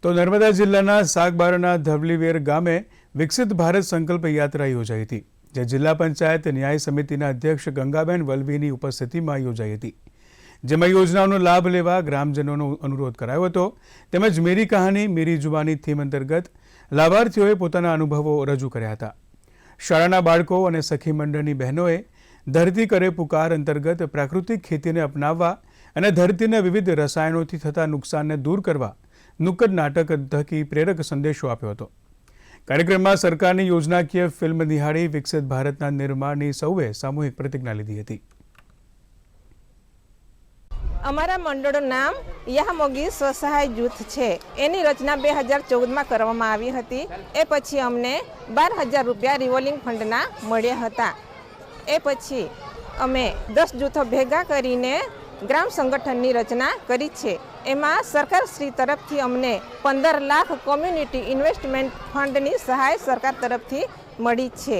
તો નર્મદા જિલ્લાના સાગબારાના ધવલીવેર ગામે વિકસિત ભારત સંકલ્પ યાત્રા યોજાઈ હતી, જે જિલ્લા પંચાયત ન્યાય સમિતિના અધ્યક્ષ ગંગાબેન વલવીની ઉપસ્થિતિમાં યોજાઈ હતી, જેમાં યોજનાઓનો લાભ લેવા ગ્રામજનોનો અનુરોધ કરાયો હતો. તેમજ મેરી કહાની મેરી જુબાની થીમ અંતર્ગત લાભાર્થીઓએ પોતાના અનુભવો રજૂ કર્યા હતા. શાળાના બાળકો અને સખી મંડળની બહેનોએ ધરતી કરે પુકાર અંતર્ગત પ્રાકૃતિક ખેતીને અપનાવવા અને ધરતીને વિવિધ રસાયણોથી થતા નુકસાનને દૂર કરવા નુક્કડ નાટક થકી પ્રેરક સંદેશો આપ્યો હતો. કાર્યક્રમમાં સરકારની યોજનાકીય ફિલ્મ નિહાળી વિકસિત ભારતના નિર્માણની સૌએ સામૂહિક પ્રતિજ્ઞા લીધી હતી. અમારા મંડળનું નામ યામોગી સ્વસહાય જૂથ છે. એની રચના 2014માં કરવામાં આવી હતી. એ પછી અમને 12,000 રૂપિયા રિવોલ્વિંગ ફંડના મળ્યા હતા. એ પછી અમે 10 જૂથો ભેગા કરીને ગ્રામ સંગઠનની રચના કરી છે. એમાં સરકારશ્રી તરફથી અમને 15 લાખ કોમ્યુનિટી ઇન્વેસ્ટમેન્ટ ફંડની સહાય સરકાર તરફથી મળી છે.